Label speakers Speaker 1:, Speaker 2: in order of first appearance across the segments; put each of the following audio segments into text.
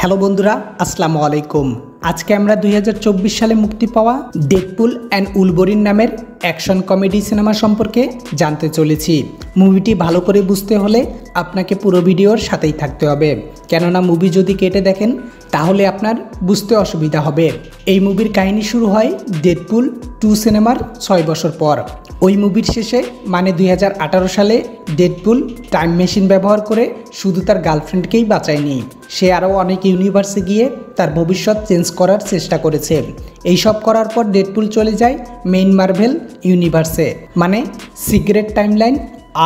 Speaker 1: Hello বন্ধুরা, আসসালামু আলাইকুম। আজকে আমরা 2024 সালে মুক্তি পাওয়া ডেডপুল অ্যান্ড উলভারিন নামের অ্যাকশন কমেডি সিনেমা সম্পর্কে জানতে চলেছি। মুভিটি ভালো করে বুঝতে হলে আপনাকে পুরো ভিডিওর সাথেই থাকতে হবে, কেননা মুভি যদি কেটে দেখেন তাহলে আপনার বুঝতে অসুবিধা হবে। এই মুভির কাহিনী শুরু হয় ডেডপুল 2 সিনেমার 6 বছর পর। ওই মুভির শেষে মানে 2018 সালে ডেডপুল টাইম মেশিন ব্যবহার করে শুধু তার গার্লফ্রেন্ডকেই বাঁচায়নি, সে আরও অনেক ইউনিভার্সে গিয়ে তার ভবিষ্যৎ চেঞ্জ করার চেষ্টা করেছে। এইসব করার পর ডেডপুল চলে যায় মেইন মার্ভেল ইউনিভার্সে, মানে সিক্রেট টাইমলাইন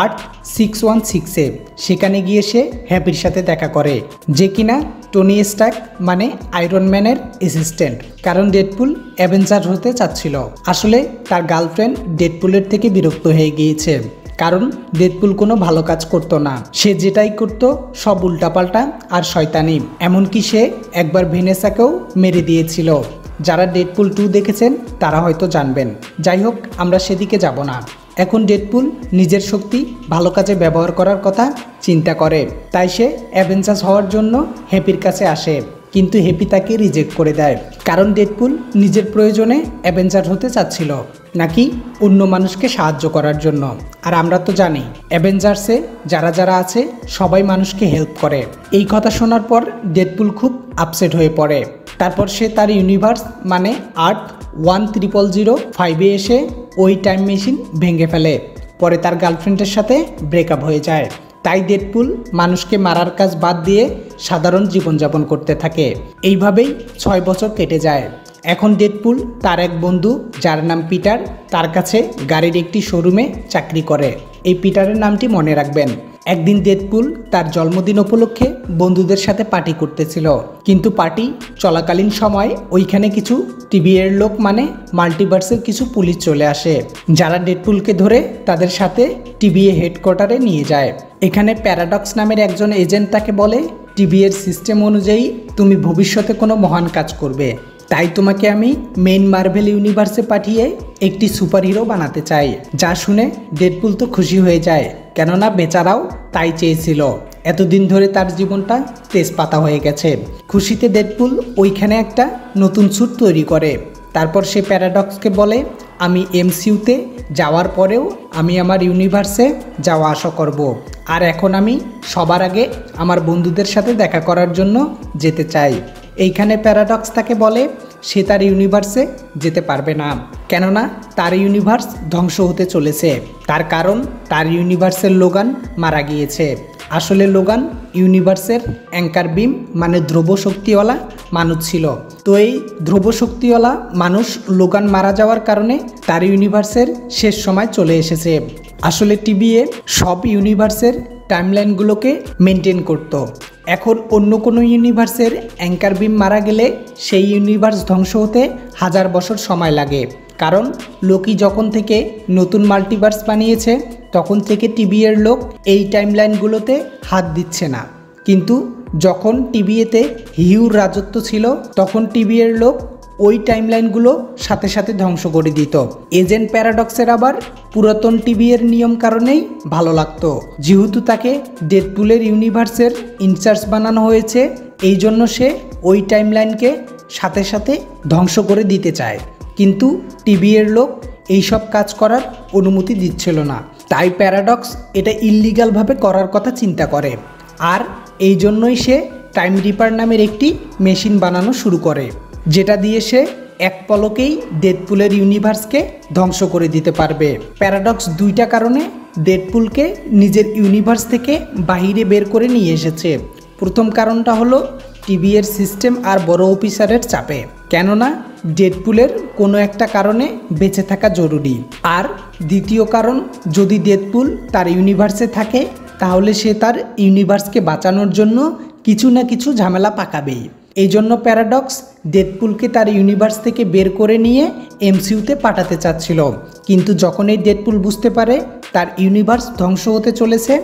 Speaker 1: আর্থ 616-এ। সেখানে গিয়ে সে হ্যাপির সাথে দেখা করে, যে কিনা টনি স্টার্ক মানে আয়রন ম্যানের অ্যাসিস্ট্যান্ট। কারণ ডেডপুল অ্যাভেঞ্জার হতে চাচ্ছিল। আসলে তার গার্লফ্রেন্ড ডেডপুলের থেকে বিরক্ত হয়ে গিয়েছে, কারণ ডেডপুল কোনো ভালো কাজ করতো না, সে যেটাই করত সব উল্টাপাল্টা আর শয়তানি। এমনকি সে একবার ভেনেসাকেও মেরে দিয়েছিল। যারা ডেডপুল 2 দেখেছেন তারা হয়তো জানবেন। যাই হোক, আমরা সেদিকে যাব না। এখন ডেডপুল নিজের শক্তি ভালো কাজে ব্যবহার করার কথা চিন্তা করে, তাই সে অ্যাভেঞ্জার্স হওয়ার জন্য হ্যাপির কাছে আসে। কিন্তু হ্যাপি তাকে রিজেক্ট করে দেয়, কারণ ডেডপুল নিজের প্রয়োজনে অ্যাভেঞ্জার হতে চাচ্ছিল, নাকি অন্য মানুষকে সাহায্য করার জন্য। আর আমরা তো জানি অ্যাভেঞ্জার্সে যারা যারা আছে সবাই মানুষকে হেল্প করে। এই কথা শোনার পর ডেডপুল খুব আপসেট হয়ে পড়ে। তারপর সে তার ইউনিভার্স মানে আর্থ 1005-এ এসে ওই টাইম মেশিন ভেঙে ফেলে। পরে তার গার্লফ্রেন্ডের সাথে ব্রেকআপ হয়ে যায়। তাই ডেডপুল মানুষকে মারার কাজ বাদ দিয়ে সাধারণ জীবনযাপন করতে থাকে। এইভাবেই 6 বছর কেটে যায়। এখন ডেডপুল তার এক বন্ধু, যার নাম পিটার, তার কাছে গাড়ির একটি শোরুমে চাকরি করে। এই পিটারের নামটি মনে রাখবেন। একদিন ডেডপুল তার জন্মদিন উপলক্ষে বন্ধুদের সাথে পার্টি করতেছিল, কিন্তু পার্টি চলাকালীন সময় ওইখানে কিছু টিবিএর লোক মানে মাল্টিভার্সের কিছু পুলিশ চলে আসে, যারা ডেডপুলকে ধরে তাদের সাথে টিবিএ হেডকোয়ার্টারে নিয়ে যায়। এখানে প্যারাডক্স নামের একজন এজেন্ট তাকে বলে, টিবিএর সিস্টেম অনুযায়ী তুমি ভবিষ্যতে কোনো মহান কাজ করবে, তাই তোমাকে আমি মেইন মার্ভেল ইউনিভার্সে পাঠিয়ে একটি সুপারহিরো বানাতে চাই। যা শুনে ডেডপুল তো খুশি হয়ে যায়, কেননা বেচারাও তাই চেয়েছিল। এতদিন ধরে তার জীবনটা তেজপাতা হয়ে গেছে। খুশিতে ডেডপুল ওইখানে একটা নতুন স্যুট তৈরি করে। তারপর সে প্যারাডক্সকে বলে, আমি এমসিইউতে যাওয়ার পরেও আমি আমার ইউনিভার্সে যাওয়া আসা করব। আর এখন আমি সবার আগে আমার বন্ধুদের সাথে দেখা করার জন্য যেতে চাই। এইখানে প্যারাডক্স তাকে বলে সে তার ইউনিভার্সে যেতে পারবে না, কেননা তার ইউনিভার্স ধ্বংস হতে চলেছে। তার কারণ তার ইউনিভার্সের লোগান মারা গিয়েছে। আসলে লোগান ইউনিভার্সের অ্যাঙ্কার বিম মানে ধ্রুব শক্তিওয়ালা মানুষ ছিল। তো এই ধ্রুব শক্তিওয়ালা মানুষ লোগান মারা যাওয়ার কারণে তার ইউনিভার্সের শেষ সময় চলে এসেছে। আসলে টিবিএ সব ইউনিভার্সের টাইমলাইনগুলোকে মেনটেন করত। এখন অন্য কোনো ইউনিভার্সের অ্যাঙ্কার বিম মারা গেলে সেই ইউনিভার্স ধ্বংস হতে 1000 বছর সময় লাগে। কারণ লোকি যখন থেকে নতুন মাল্টিভার্স বানিয়েছে তখন থেকে টিবিএর লোক এই টাইমলাইনগুলোতে হাত দিচ্ছে না। কিন্তু যখন টিবিএতে হিউর রাজত্ব ছিল তখন টিবিএর লোক ওই টাইমলাইনগুলো সাথে সাথে ধ্বংস করে দিত। এজেন্ট প্যারাডক্সের আবার পুরাতন টিবিএর নিয়ম কারণেই ভালো লাগতো, যেহেতু তাকে ডেডপুলের ইউনিভার্সের ইনচার্জ বানানো হয়েছে, এই জন্য সে ওই টাইমলাইনকে সাথে সাথে ধ্বংস করে দিতে চায়। কিন্তু টিবিএর লোক এইসব কাজ করার অনুমতি দিচ্ছিল না, তাই প্যারাডক্স এটা ইল্লিগালভাবে করার কথা চিন্তা করে। আর এই জন্যই সে টাইম রিপার নামের একটি মেশিন বানানো শুরু করে, যেটা দিয়ে সে এক পলকেই ডেডপুলের ইউনিভার্সকে ধ্বংস করে দিতে পারবে। প্যারাডক্স 2টা কারণে ডেডপুলকে নিজের ইউনিভার্স থেকে বাহিরে বের করে নিয়ে এসেছে। প্রথম কারণটা হলো টিবিএর সিস্টেম আর বড় অফিসারের চাপে, কেননা ডেডপুলের কোনো একটা কারণে বেঁচে থাকা জরুরি। আর দ্বিতীয় কারণ, যদি ডেডপুল তার ইউনিভার্সে থাকে তাহলে সে তার ইউনিভার্সকে বাঁচানোর জন্য কিছু না কিছু ঝামেলা পাকাবেই। এই জন্য প্যারাডক্স ডেডপুলকে তার ইউনিভার্স থেকে বের করে নিয়ে এমসিইউতে পাঠাতে চাচ্ছিল। কিন্তু যখন এই ডেডপুল বুঝতে পারে তার ইউনিভার্স ধ্বংস হতে চলেছে,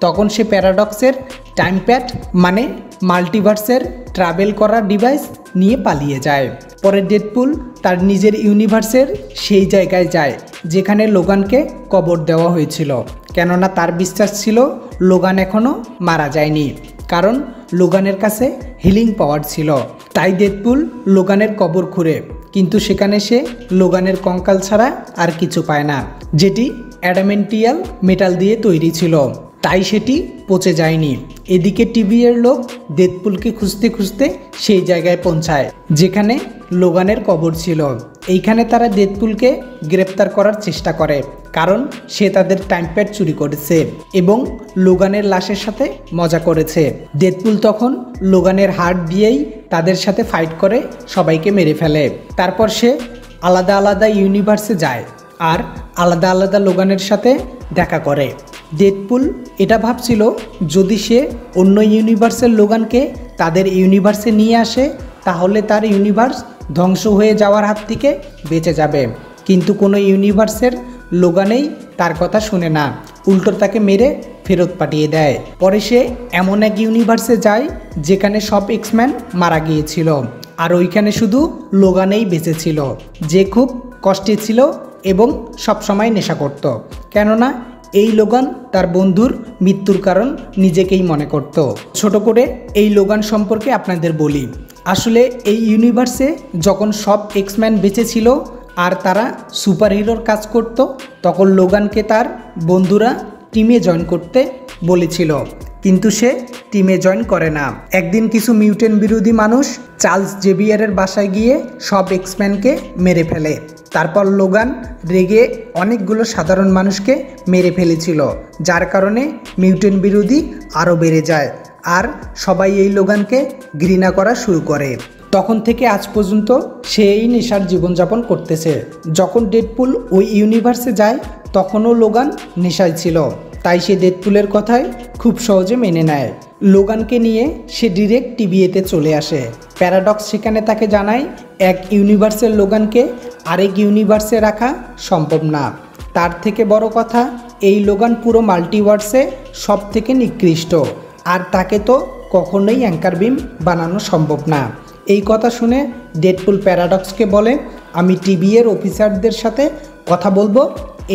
Speaker 1: তখন সে প্যারাডক্সের টাইম প্যাড মানে মাল্টিভার্সের ট্রাভেল করার ডিভাইস নিয়ে পালিয়ে যায়। পরে ডেডপুল তার নিজের ইউনিভার্সের সেই জায়গায় যায় যেখানে লোগানকে কবর দেওয়া হয়েছিল, কেননা তার বিশ্বাস ছিল লোগান এখনও মারা যায়নি। কারণ লোগানের কাছে হিলিং পাওয়ার ছিল। তাই ডেডপুল লোগানের কবর খুঁড়ে, কিন্তু সেখানে সে লোগানের কঙ্কাল ছাড়া আর কিছু পায় না, যেটি অ্যাডামেন্টিয়াল মেটাল দিয়ে তৈরি ছিল, তাই সেটি পচে যায়নি। এদিকে টিভিএর লোক ডেডপুলকে খুঁজতে খুঁজতে সেই জায়গায় পৌঁছায় যেখানে লোগানের কবর ছিল। এইখানে তারা ডেডপুলকে গ্রেপ্তার করার চেষ্টা করে, কারণ সে তাদের টাইম প্যাড চুরি করেছে এবং লোগানের লাশের সাথে মজা করেছে। ডেডপুল তখন লোগানের হার্ট দিয়েই তাদের সাথে ফাইট করে সবাইকে মেরে ফেলে। তারপর সে আলাদা আলাদা ইউনিভার্সে যায় আর আলাদা আলাদা লোগানের সাথে দেখা করে। ডেডপুল এটা ভাবছিল যদি সে অন্য ইউনিভার্সের লোগানকে তাদের ইউনিভার্সে নিয়ে আসে তাহলে তার ইউনিভার্স ধ্বংস হয়ে যাওয়ার হাত থেকে বেঁচে যাবে, কিন্তু কোনো ইউনিভার্সের লোগানেই তার কথা শুনে না, উল্টো তাকে মেরে ফেরত পাঠিয়ে দেয়। পরে সে এমন এক ইউনিভার্সে যায় যেখানে সব এক্সম্যান মারা গিয়েছিল আর ওইখানে শুধু লোগানেই বেঁচে ছিল, যে খুব কষ্টে ছিল এবং সবসময় নেশা করত, কেননা এই লোগান তার বন্ধুর মৃত্যুর কারণ নিজেকেই মনে করত। ছোট করে এই লোগান সম্পর্কে আপনাদের বলি। আসলে এই ইউনিভার্সে যখন সব এক্সম্যান বেঁচে ছিল আর তারা সুপারহিরোর কাজ করত, তখন লোগানকে তার বন্ধুরা টিমে জয়েন করতে বলেছিল, কিন্তু সে টিমে জয়েন করে না। একদিন কিছু মিউটেন্ট বিরোধী মানুষ চার্লস জেভিয়ারের বাসায় গিয়ে সব এক্সম্যানকে মেরে ফেলে। তারপর লোগান রেগে অনেকগুলো সাধারণ মানুষকে মেরে ফেলেছিল, যার কারণে মিউটেন্ট বিরোধী আরও বেড়ে যায় আর সবাই এই লোগানকে ঘৃণা করা শুরু করে। তখন থেকে আজ পর্যন্ত সে এই নেশার জীবনযাপন করতেছে। যখন ডেডপুল ওই ইউনিভার্সে যায় তখনও লোগান নেশায় ছিল, তাই সে ডেডপুলের কথায় খুব সহজে মেনে নেয়। লোগানকে নিয়ে সে ডিরেক্ট টিভিএতে চলে আসে। প্যারাডক্স সেখানে তাকে জানায় এক ইউনিভার্সের লোগানকে আরেক ইউনিভার্সে রাখা সম্ভব না। তার থেকে বড় কথা, এই লোগান পুরো মাল্টিভার্সে সব থেকে নিকৃষ্ট আর তাকে তো কখনোই অ্যাঙ্কার বিম বানানো সম্ভব না। এই কথা শুনে ডেডপুল প্যারাডক্সকে বলে, আমি টিভিএর অফিসারদের সাথে কথা বলবো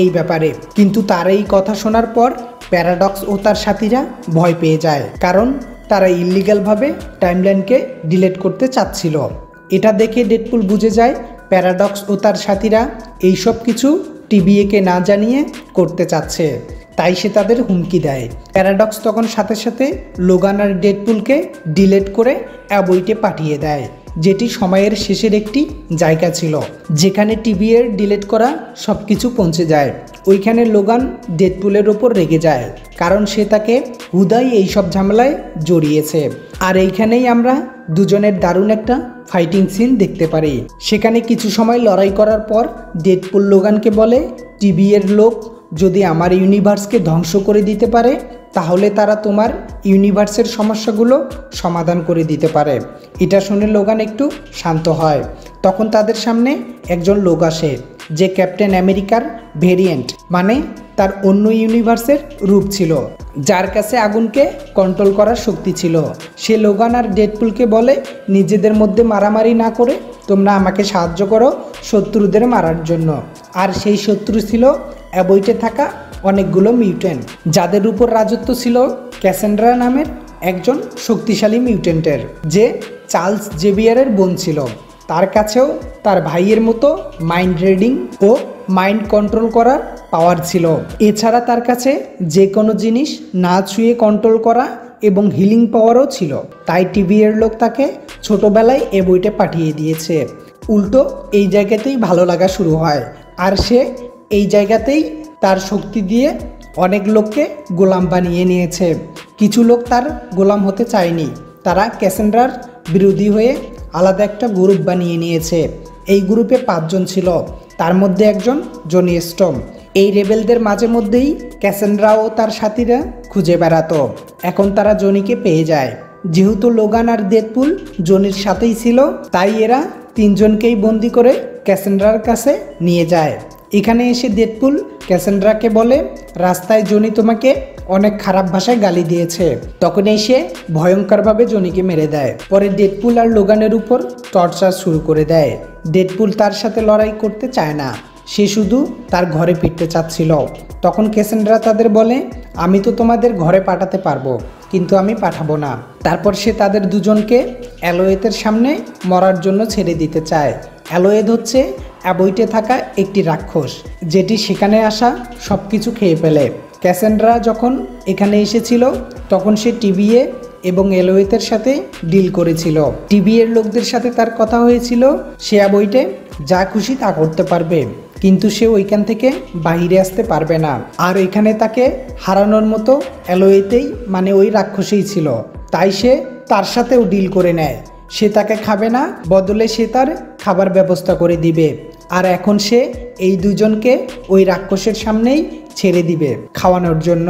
Speaker 1: এই ব্যাপারে। কিন্তু তার এই কথা শোনার পর প্যারাডক্স ও তার সাথীরা ভয় পেয়ে যায়, কারণ তারা ইল্লিগালভাবে টাইমলাইনকে ডিলিট করতে চাচ্ছিল। এটা দেখে ডেডপুল বুঝে যায় প্যারাডক্স ও তার সাথীরা এইসব কিছু টিভিএকে না জানিয়ে করতে চাচ্ছে, তাই সে তাদের হুমকি দেয়। প্যারাডক্স তখন সাথে সাথে লোগান আর ডেডপুলকে ডিলিট করে অ্যাবইটে পাঠিয়ে দেয়, যেটি সময়ের শেষের একটি জায়গা ছিল যেখানে টিভিএর ডিলিট করা সব কিছু পৌঁছে যায়। ওইখানে লোগান ডেডপুলের ওপর রেগে যায়, কারণ সে তাকে হুদাই এইসব ঝামেলায় জড়িয়েছে। আর এইখানেই আমরা দুজনের দারুণ একটা ফাইটিং সিন দেখতে পারি। সেখানে কিছু সময় লড়াই করার পর ডেডপুল লোগানকে বলে, টিভিএর লোক যদি আমার ইউনিভার্সকে ধ্বংস করে দিতে পারে তাহলে তারা তোমার ইউনিভার্সের সমস্যাগুলো সমাধান করে দিতে পারে। এটা শুনে লোগান একটু শান্ত হয়। তখন তাদের সামনে একজন লোক আসে যে ক্যাপ্টেন আমেরিকার ভেরিয়েন্ট, মানে তার অন্য ইউনিভার্সের রূপ ছিল, যার কাছে আগুনকে কন্ট্রোল করার শক্তি ছিল। সে লোগান আর ডেডপুলকে বলে, নিজেদের মধ্যে মারামারি না করে তোমরা আমাকে সাহায্য করো শত্রুদের মারার জন্য। আর সেই শত্রু ছিল অ্যাবইটে থাকা অনেকগুলো মিউটেন্ট, যাদের উপর রাজত্ব ছিল ক্যাসেন্ড্রা নামের একজন শক্তিশালী মিউটেন্টের, যে চার্লস জেভিয়ারের বোন ছিল। তার কাছেও তার ভাইয়ের মতো মাইন্ড রিডিং ও মাইন্ড কন্ট্রোল করার পাওয়ার ছিল। এছাড়া তার কাছে যে কোনো জিনিস না ছুঁয়ে কন্ট্রোল করা এবং হিলিং পাওয়ারও ছিল। তাই টিভিএর লোক তাকে ছোটোবেলায় এ বইটা পাঠিয়ে দিয়েছে। উল্টো এই জায়গাতেই ভালো লাগা শুরু হয়, আর সে এই জায়গাতেই তার শক্তি দিয়ে অনেক লোককে গোলাম বানিয়ে নিয়েছে। কিছু লোক তার গোলাম হতে চায়নি, তারা ক্যাসেন্ড্রার বিরোধী হয়ে আলাদা একটা গ্রুপ বানিয়ে নিয়েছে। এই গ্রুপে 5 জন ছিল, তার মধ্যে একজন জনি স্টর্ম। এই রেবেলদের মাঝে মধ্যেই ক্যাসেন্ড্রা ও তার সাথীরা খুঁজে বেড়াতো। এখন তারা জনিকে পেয়ে যায়। যেহেতু লোগান আর ডেডপুল জনির সাথেই ছিল, তাই এরা 3 জনকেই বন্দি করে ক্যাসেন্ড্রার কাছে নিয়ে যায়। এখানে এসে ডেডপুল ক্যাসেন্ড্রাকে বলে, রাস্তায় জনি তোমাকে অনেক খারাপ ভাষায় গালি দিয়েছে। তখন এসে ভয়ঙ্করভাবে জনিকে মেরে দেয়। পরে ডেডপুল আর লোগানের উপর টর্চার শুরু করে দেয়। ডেডপুল তার সাথে লড়াই করতে চায় না, সে শুধু তার ঘরে ফিরতে চাচ্ছিল। তখন ক্যাসেন্ড্রা তাদের বলে, আমি তো তোমাদের ঘরে পাঠাতে পারবো, কিন্তু আমি পাঠাবো না। তারপর সে তাদের দুজনকে অ্যালোয়েদের সামনে মরার জন্য ছেড়ে দিতে চায়। অ্যালোয়েদ হচ্ছে অ্যাবইটে থাকা একটি রাক্ষস, যেটি সেখানে আসা সব কিছু খেয়ে ফেলে। ক্যাসেন্ড্রা যখন এখানে এসেছিল তখন সে টিবিএ এবং এলোয়েতের সাথে ডিল করেছিল। টিবিএর লোকদের সাথে তার কথা হয়েছিল সে অ্যাবইটে যা খুশি তা করতে পারবে, কিন্তু সে ওইখান থেকে বাহিরে আসতে পারবে না। আর এখানে তাকে হারানোর মতো অ্যালোয়েতেই মানে ওই রাক্ষসেই ছিল, তাই সে তার সাথেও ডিল করে নেয়। সে তাকে খাবে না, বদলে সে তার খাবার ব্যবস্থা করে দিবে। আর এখন সে এই দুজনকে ওই রাক্ষসের সামনেই ছেড়ে দিবে খাওয়ানোর জন্য,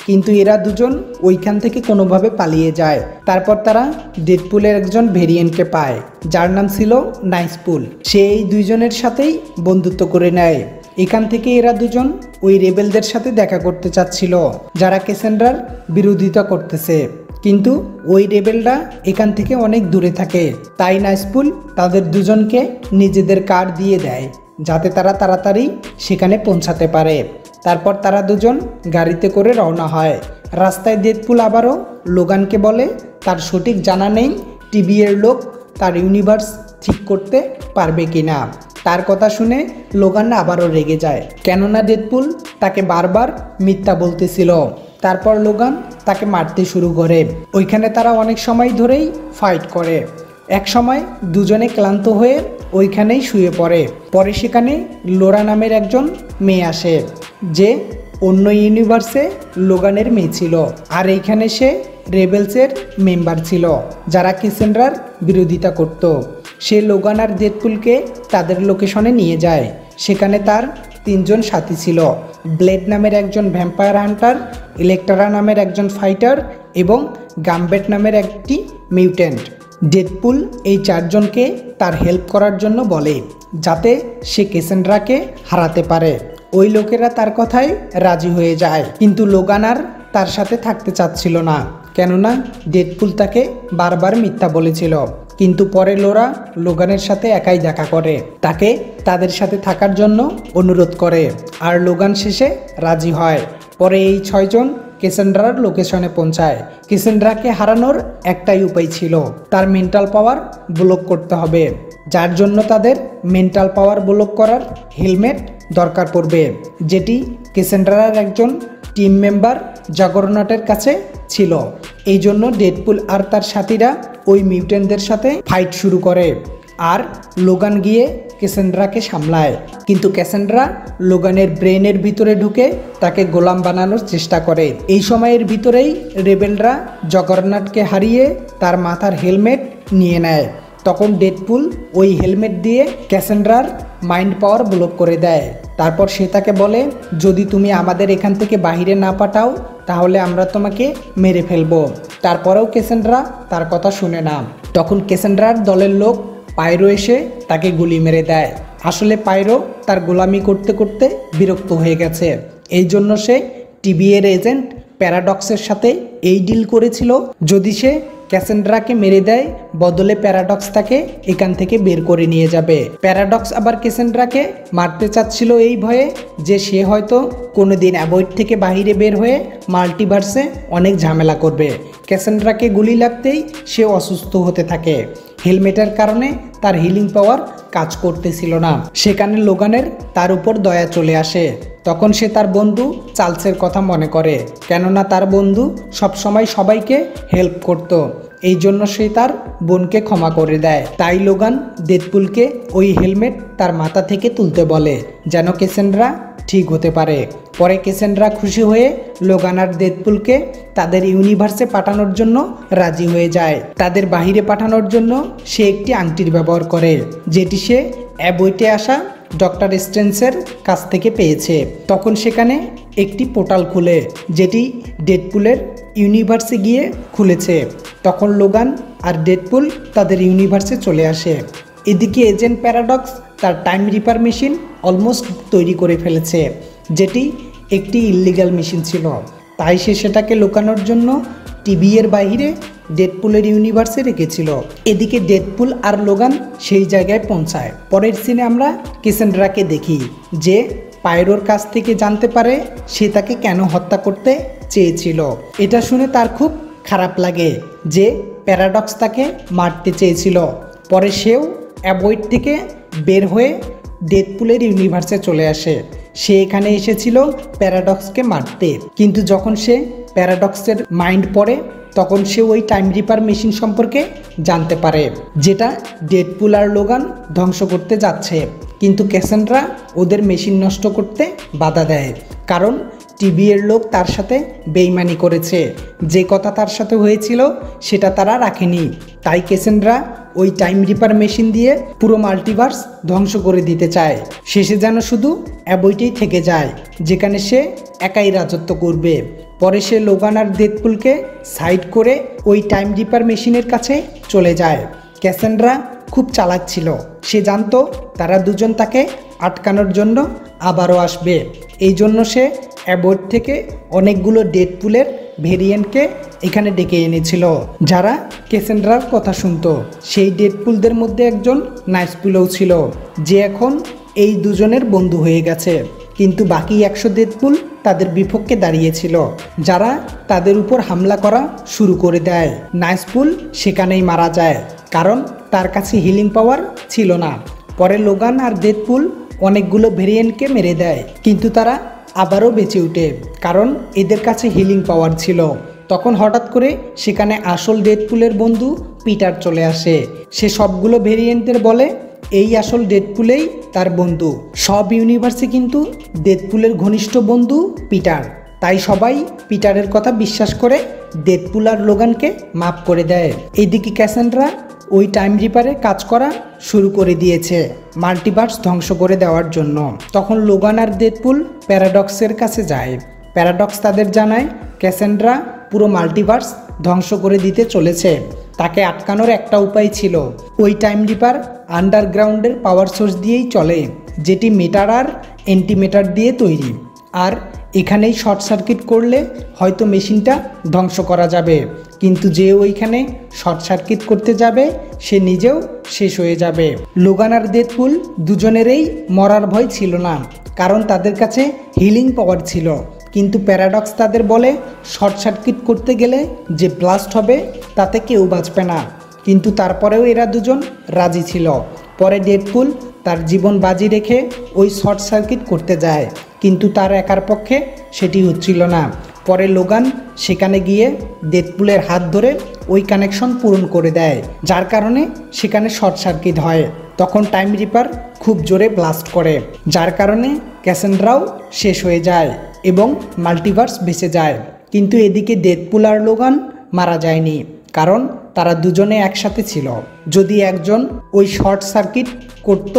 Speaker 1: কিন্তু এরা দুজন ওইখান থেকে কোনোভাবে পালিয়ে যায়। তারপর তারা ডেডপুলের একজন ভেরিয়েন্টকে পায় যার নাম ছিল নাইসপুল। সে এই দুইজনের সাথেই বন্ধুত্ব করে নেয়। এখান থেকে এরা দুজন ওই রেবেলদের সাথে দেখা করতে চাচ্ছিল যারা ক্যাসেন্ড্রার বিরোধিতা করতেছে, কিন্তু ওই রেবেলরা এখান থেকে অনেক দূরে থাকে। তাই নাইসপুল তাদের দুজনকে নিজেদের কার দিয়ে দেয় যাতে তারা তাড়াতাড়ি সেখানে পৌঁছাতে পারে। তারপর তারা দুজন গাড়িতে করে রওনা হয়। রাস্তায় ডেডপুল আবারও লোগানকে বলে তার সঠিক জানা নেই টিবিএর লোক তার ইউনিভার্স ঠিক করতে পারবে কিনা। তার কথা শুনে লোগান আবারও রেগে যায়, কেননা ডেডপুল তাকে বারবার মিথ্যা বলতেছিল। তারপর লোগান তাকে মারতে শুরু করে। ওইখানে তারা অনেক সময় ধরেই ফাইট করে। এক সময় দুজনে ক্লান্ত হয়ে ওইখানেই শুয়ে পড়ে। পরে সেখানে লোরা নামের একজন মেয়ে আসে, যে অন্য ইউনিভার্সে লোগানের মেয়ে ছিল, আর এইখানে সে রেবেলসের মেম্বার ছিল যারা ক্যাসেন্ড্রার বিরোধিতা করত। সে লোগান আর ডেডপুলকে তাদের লোকেশনে নিয়ে যায়। সেখানে তার তিনজন সাথী ছিল, ব্লেড নামের একজন ভ্যাম্পায়ার হান্টার, ইলেকট্রা নামের একজন ফাইটার এবং গাম্বেট নামের একটি মিউট্যান্ট। ডেডপুল এই চারজনকে তার হেল্প করার জন্য বলে যাতে সে ক্যাসেন্ড্রাকে হারাতে পারে। ওই লোকেরা তার কথায় রাজি হয়ে যায়, কিন্তু লোগান আর তার সাথে থাকতে চাচ্ছিল না, কেননা ডেডপুল তাকে বারবার মিথ্যা বলেছিল। কিন্তু পরে লোরা লোগানের সাথে একাই দেখা করে, তাকে তাদের সাথে থাকার জন্য অনুরোধ করে, আর লোগান শেষে রাজি হয়। পরে এই ছয়জন ক্যাসেন্ড্রার লোকেশনে পৌঁছায়। ক্যাসেন্ড্রাকে হারানোর একটাই উপায় ছিল, তার মেন্টাল পাওয়ার ব্লক করতে হবে, যার জন্য তাদের মেন্টাল পাওয়ার ব্লক করার হেলমেট দরকার পড়বে, যেটি ক্যাসেন্ড্রার একজন টিম মেম্বার জাগরনাটের কাছে ছিল। এই জন্য ডেডপুল আর তার সাথীরা ওই মিউটেন্টদের সাথে ফাইট শুরু করে, আর লোগান গিয়ে ক্যাসেন্ড্রাকে সামলায়। কিন্তু ক্যাসেন্ড্রা লোগানের ব্রেনের ভিতরে ঢুকে তাকে গোলাম বানানোর চেষ্টা করে। এই সময়ের ভিতরেই রেবেলরা জাগরনাটকে হারিয়ে তার মাথার হেলমেট নিয়ে নেয়। তখন ডেডপুল ওই হেলমেট দিয়ে ক্যাসেন্ড্রার মাইন্ড পাওয়ার ব্লক করে দেয়। তারপর সে তাকে বলে, যদি তুমি আমাদের এখান থেকে বাহিরে না পাঠাও তাহলে আমরা তোমাকে মেরে ফেলবো। তারপরেও ক্যাসেন্ড্রা তার কথা শুনে না। তখন ক্যাসেন্ড্রার দলের লোক পাইরো এসে তাকে গুলি মেরে দেয়। আসলে পাইরো তার গোলামি করতে করতে বিরক্ত হয়ে গেছে, এই জন্য সে টিবিএর এজেন্ট প্যারাডক্সের সাথে এই ডিল করেছিল, যদি সে ক্যাসেন্ড্রাকে মেরে দেয় বদলে প্যারাডক্স তাকে এখান থেকে বের করে নিয়ে যাবে। প্যারাডক্স আবার ক্যাসেন্ড্রাকে মারতে চাচ্ছিল এই ভয়ে যে সে হয়তো কোনোদিন অ্যাভয়েড থেকে বাহিরে বের হয়ে মাল্টিভার্সে অনেক ঝামেলা করবে। ক্যাসেন্ড্রাকে গুলি লাগতেই সে অসুস্থ হতে থাকে। হেলমেটের কারণে তার হিলিং পাওয়ার কাজ করতেছিল না। সেখানে লোগানের তার উপর দয়া চলে আসে। তখন সে তার বন্ধু চার্লসের কথা মনে করে, কেননা তার বন্ধু সবসময় সবাইকে হেল্প করত। এই জন্য সে তার বোনকে ক্ষমা করে দেয়। তাই লোগান ডেডপুলকে ওই হেলমেট তার মাথা থেকে তুলতে বলে, যেন ক্যাসেন্ড্রা ঠিক হতে পারে। পরে ক্যাসেন্ড্রা খুশি হয়ে লোগান আর ডেডপুলকে তাদের ইউনিভার্সে পাঠানোর জন্য রাজি হয়ে যায়। তাদের বাহিরে পাঠানোর জন্য সে একটি আংটির ব্যবহার করে, যেটি সে অ্যাবইটে আসা ডক্টর স্ট্রেঞ্জের কাছ থেকে পেয়েছে। তখন সেখানে একটি পোর্টাল খুলে, যেটি ডেডপুলের ইউনিভার্সে গিয়ে খুলেছে। তখন লোগান আর ডেডপুল তাদের ইউনিভার্সে চলে আসে। এদিকে এজেন্ট প্যারাডক্স তার টাইম রিপার মেশিন অলমোস্ট তৈরি করে ফেলেছে, যেটি একটি ইল্লিগাল মেশিন ছিল। তাই সে সেটাকে লুকানোর জন্য টিবিএর বাইরে ডেডপুলের ইউনিভার্সে রেখেছিল। এদিকে ডেডপুল আর লোগান সেই জায়গায় পৌঁছায়। পরের সিনে আমরা ক্যাসেন্ড্রাকে দেখি, যে পাইরোর কাছ থেকে জানতে পারে সে তাকে কেন হত্যা করতে চেয়েছিল। এটা শুনে তার খুব খারাপ লাগে যে প্যারাডক্স তাকে মারতে চেয়েছিল। পরে সেও অ্যাভয়েড থেকে বের হয়ে ডেডপুলের ইউনিভার্সে চলে আসে। সে এখানে এসেছিল প্যারাডক্সকে মারতে, কিন্তু যখন সে প্যারাডক্সের মাইন্ড পড়ে তখন সে ওই টাইম রিপার মেশিন সম্পর্কে জানতে পারে যেটা ডেডপুল আর লোগান ধ্বংস করতে যাচ্ছে। কিন্তু ক্যাসান্ড্রা ওদের মেশিন নষ্ট করতে বাধা দেয়, কারণ টিভি এর লোক তার সাথে বেইমানি করেছে। যে কথা তার সাথে হয়েছিল সেটা তারা রাখেনি, তাই ক্যাসান্ড্রা ওই টাইম রিপার মেশিন দিয়ে পুরো মাল্টিভার্স ধ্বংস করে দিতে চায়। শেষে যেন শুধু অ্যাভয়েডই থেকে যায়, যেখানে সে একাই রাজত্ব করবে। পরে সে লোগান আর ডেডপুলকে সাইড করে ওই টাইম রিপার মেশিনের কাছে চলে যায়। ক্যাসান্ড্রা খুব চালাক ছিল, সে জানতো তারা দুজন তাকে আটকানোর জন্য আবারও আসবে। এই জন্য সে অ্যাভয়েড থেকে অনেকগুলো ডেডপুলের ভেরিয়েন্টকে এখানে ডেকে এনেছিল, যারা ক্যাসান্ড্রার কথা শুনতো। সেই ডেডপুলদের মধ্যে একজন নাইসপুলও ছিল, যে এখন এই দুজনের বন্ধু হয়ে গেছে। কিন্তু বাকি 100 ডেডপুল তাদের বিপক্ষে দাঁড়িয়েছিল, যারা তাদের উপর হামলা করা শুরু করে দেয়। নাইসপুল সেখানেই মারা যায়, কারণ তার কাছে হিলিং পাওয়ার ছিল না। পরে লোগান আর ডেডপুল অনেকগুলো ভেরিয়েন্টকে মেরে দেয়, কিন্তু তারা আবারও বেঁচে ওঠে, কারণ এদের কাছে হিলিং পাওয়ার ছিল। তখন হঠাৎ করে সেখানে আসল ডেডপুলের বন্ধু পিটার চলে আসে। সে সবগুলো ভেরিয়েন্টদের বলে এই আসল ডেডপুলেই তার বন্ধু। সব ইউনিভার্সে কিন্তু ডেডপুলের ঘনিষ্ঠ বন্ধু পিটার, তাই সবাই পিটারের কথা বিশ্বাস করে ডেডপুল আর লোগানকে মাফ করে দেয়। এদিকে ক্যাসান্ড্রা ওই টাইম রিপারে কাজ করা শুরু করে দিয়েছে মাল্টিভার্স ধ্বংস করে দেওয়ার জন্য। তখন লোগান আর ডেডপুল প্যারাডক্সের কাছে যায়। প্যারাডক্স তাদের জানায় ক্যাসান্ড্রা পুরো মাল্টিভার্স ধ্বংস করে দিতে চলেছে। তাকে আটকানোর একটা উপায় ছিল, ওই টাইম রিপার আন্ডারগ্রাউন্ডের পাওয়ার সোর্স দিয়েই চলে, যেটি মেটার আর অ্যান্টিমেটার দিয়ে তৈরি। আর এখানেই শর্ট সার্কিট করলে হয়তো মেশিনটা ধ্বংস করা যাবে, কিন্তু যে ওইখানে শর্ট সার্কিট করতে যাবে সে নিজেও শেষ হয়ে যাবে। লোগান আর ডেডপুল দুজনেরই মরার ভয় ছিল না, কারণ তাদের কাছে হিলিং পাওয়ার ছিল। কিন্তু প্যারাডক্স তাদের বলে শর্ট সার্কিট করতে গেলে যে ব্লাস্ট হবে তাতে কেউ বাঁচবে না, কিন্তু তারপরেও এরা দুজন রাজি ছিল। পরে ডেডপুল তার জীবন বাজি রেখে ওই শর্ট সার্কিট করতে যায়, কিন্তু তার একার পক্ষে সেটি হচ্ছিল না। পরে লোগান সেখানে গিয়ে ডেডপুলের হাত ধরে ওই কানেকশন পূরণ করে দেয়, যার কারণে সেখানে শর্ট সার্কিট হয়। তখন টাইম রিপার খুব জোরে ব্লাস্ট করে, যার কারণে ক্যাসান্ড্রাও শেষ হয়ে যায় এবং মাল্টিভার্স বেঁচে যায়। কিন্তু এদিকে ডেডপুল আর লোগান মারা যায়নি, কারণ তারা দুজনে একসাথে ছিল। যদি একজন ওই শর্ট সার্কিট করত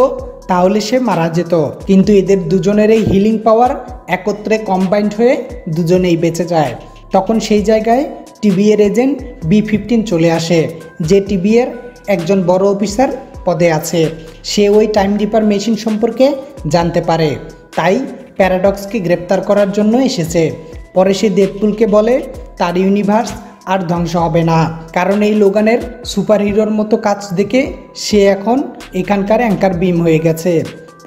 Speaker 1: তাহলে সে মারা যেত, কিন্তু এদের দুজনের এই হিলিং পাওয়ার একত্রে কম্বাইন্ড হয়ে দুজনেই বেঁচে যায়। তখন সেই জায়গায় টিভি এর এজেন্ট B-15 চলে আসে, যে টিভি এর একজন বড় অফিসার পদে আছে। সে ওই টাইম রিপার মেশিন সম্পর্কে জানতে পারে, তাই প্যারাডক্সকে গ্রেপ্তার করার জন্য এসেছে। পরে সে ডেডপুলকে বলে তার ইউনিভার্স আর ধ্বংস হবে না, কারণ এই লোগানের সুপারহিরোর মতো কাজ দেখে সে এখন এখানকার অ্যাঙ্কার বিম হয়ে গেছে।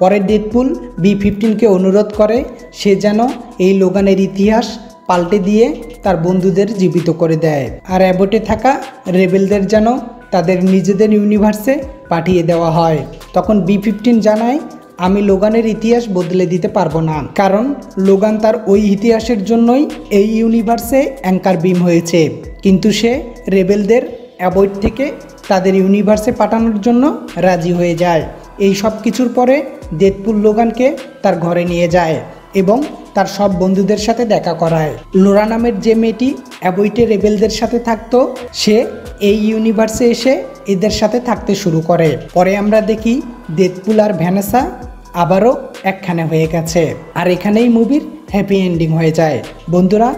Speaker 1: পরে ডেডপুল B-15কে অনুরোধ করে সে যেন এই লোগানের ইতিহাস পাল্টে দিয়ে তার বন্ধুদের জীবিত করে দেয়, আর অ্যাবোটে থাকা রেবেলদের যেন তাদের নিজেদের ইউনিভার্সে পাঠিয়ে দেওয়া হয়। তখন B-15 জানায় আমি লোগানের ইতিহাস বদলে দিতে পারবো না, কারণ লোগান তার ওই ইতিহাসের জন্যই এই ইউনিভার্সে অ্যাঙ্কার বিম হয়েছে। কিন্তু সে রেবেলদের অ্যাভয়েড থেকে তাদের ইউনিভার্সে পাঠানোর জন্য রাজি হয়ে যায়। এই সব কিছুর পরে ডেডপুল লোগানকে তার ঘরে নিয়ে যায় এবং তার সব বন্ধুদের সাথে দেখা করায়। লোরা নামের যে মেয়েটি অ্যাভয়েডে রেবেলদের সাথে থাকতো, সে এই ইউনিভার্সে এসে এদের সাথে থাকতে শুরু করে। পরে আমরা দেখি ডেডপুল আর ভ্যানেসা আবারও একখানে হয়ে গেছে, আর এখানেই মুভির হ্যাপি এন্ডিং হয়ে যায়। বন্ধুরা,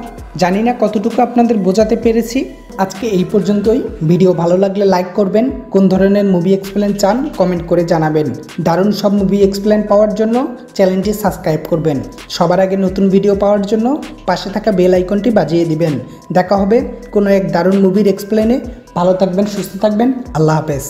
Speaker 1: জানি না কতটুকু আপনাদের বোঝাতে পেরেছি। আজকে এই পর্যন্তই। ভিডিও ভালো লাগলে লাইক করবেন। কোন ধরনের মুভি এক্সপ্লেন চান কমেন্ট করে জানাবেন। দারুণ সব মুভি এক্সপ্লেন পাওয়ার জন্য চ্যানেলটি সাবস্ক্রাইব করবেন। সবার আগে নতুন ভিডিও পাওয়ার জন্য পাশে থাকা বেল আইকনটি বাজিয়ে দিবেন। দেখা হবে কোনো এক দারুণ মুভির এক্সপ্লেনে। ভালো থাকবেন, সুস্থ থাকবেন। আল্লাহ হাফেজ।